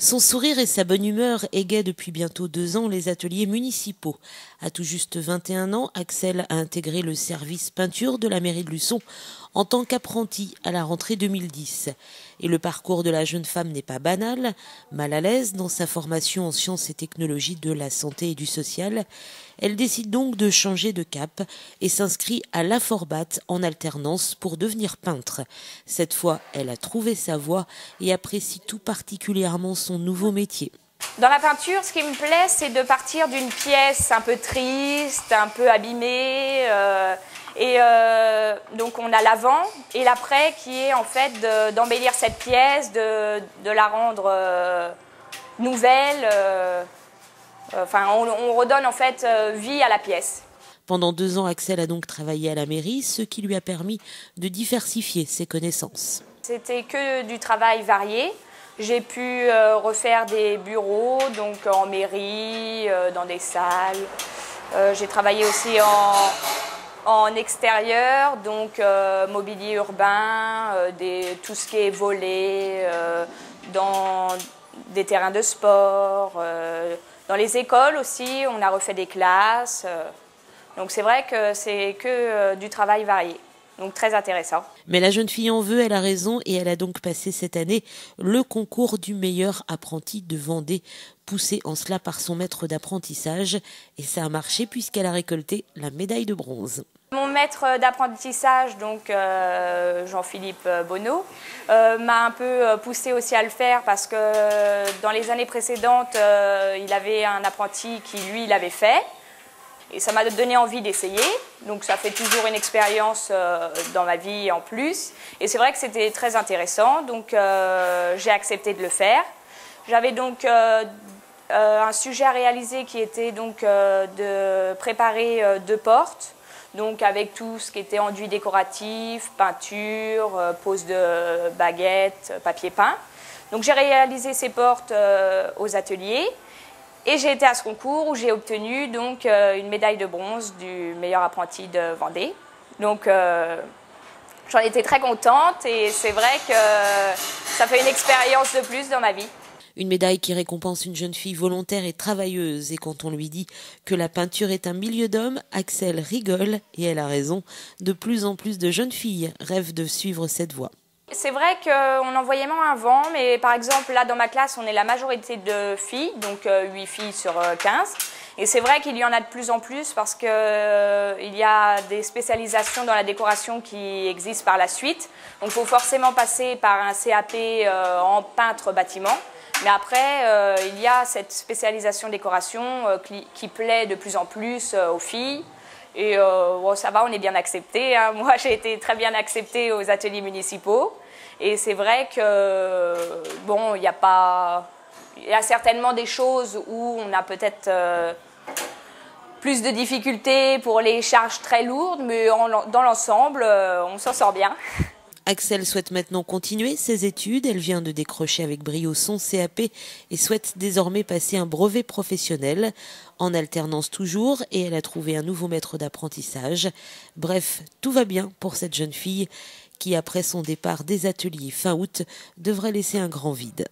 Son sourire et sa bonne humeur égaient depuis bientôt 2 ans les ateliers municipaux. À tout juste 21 ans, Axel a intégré le service peinture de la mairie de Luçon en tant qu'apprenti à la rentrée 2010. Et le parcours de la jeune femme n'est pas banal. Mal à l'aise dans sa formation en sciences et technologies de la santé et du social, elle décide donc de changer de cap et s'inscrit à la Forbat en alternance pour devenir peintre. Cette fois, elle a trouvé sa voie et apprécie tout particulièrement son nouveau métier. Dans la peinture, ce qui me plaît, c'est de partir d'une pièce un peu triste, un peu abîmée. Donc on a l'avant et l'après qui est en fait d'embellir cette pièce, de la rendre nouvelle. On redonne en fait vie à la pièce. Pendant 2 ans, Axel a donc travaillé à la mairie, ce qui lui a permis de diversifier ses connaissances. C'était que du travail varié. J'ai pu refaire des bureaux, donc en mairie, dans des salles. J'ai travaillé aussi en extérieur, donc mobilier urbain, tout ce qui est volé, dans des terrains de sport, dans les écoles aussi, on a refait des classes. Donc c'est vrai que c'est que du travail varié. Donc très intéressant. Mais la jeune fille en veut, elle a raison et elle a donc passé cette année le concours du meilleur apprenti de Vendée, poussé en cela par son maître d'apprentissage. Et ça a marché puisqu'elle a récolté la médaille de bronze. Mon maître d'apprentissage, donc Jean-Philippe Bonneau, m'a un peu poussé aussi à le faire parce que dans les années précédentes, il avait un apprenti qui, lui, l'avait fait. Et ça m'a donné envie d'essayer, donc ça fait toujours une expérience dans ma vie en plus. Et c'est vrai que c'était très intéressant, donc j'ai accepté de le faire. J'avais donc un sujet à réaliser qui était donc de préparer 2 portes, donc avec tout ce qui était enduit décoratif, peinture, pose de baguettes, papier peint. Donc j'ai réalisé ces portes aux ateliers. Et j'ai été à ce concours où j'ai obtenu donc une médaille de bronze du meilleur apprenti de Vendée. Donc j'en étais très contente et c'est vrai que ça fait une expérience de plus dans ma vie. Une médaille qui récompense une jeune fille volontaire et travailleuse. Et quand on lui dit que la peinture est un milieu d'hommes, Axel rigole et elle a raison. De plus en plus de jeunes filles rêvent de suivre cette voie. C'est vrai qu'on en voyait moins avant, mais par exemple, là, dans ma classe, on est la majorité de filles, donc 8 filles sur 15. Et c'est vrai qu'il y en a de plus en plus parce qu'il y a des spécialisations dans la décoration qui existent par la suite. Donc il faut forcément passer par un CAP en peintre bâtiment. Mais après, il y a cette spécialisation décoration qui plaît de plus en plus aux filles. Et bon, ça va, on est bien accepté, hein. Moi, j'ai été très bien acceptée aux ateliers municipaux. Et c'est vrai que, bon, il y a certainement des choses où on a peut-être plus de difficultés pour les charges très lourdes, mais dans l'ensemble, on s'en sort bien. Axel souhaite maintenant continuer ses études. Elle vient de décrocher avec brio son CAP et souhaite désormais passer un brevet professionnel, en alternance toujours, et elle a trouvé un nouveau maître d'apprentissage. Bref, tout va bien pour cette jeune fille qui, après son départ des ateliers fin août, devrait laisser un grand vide.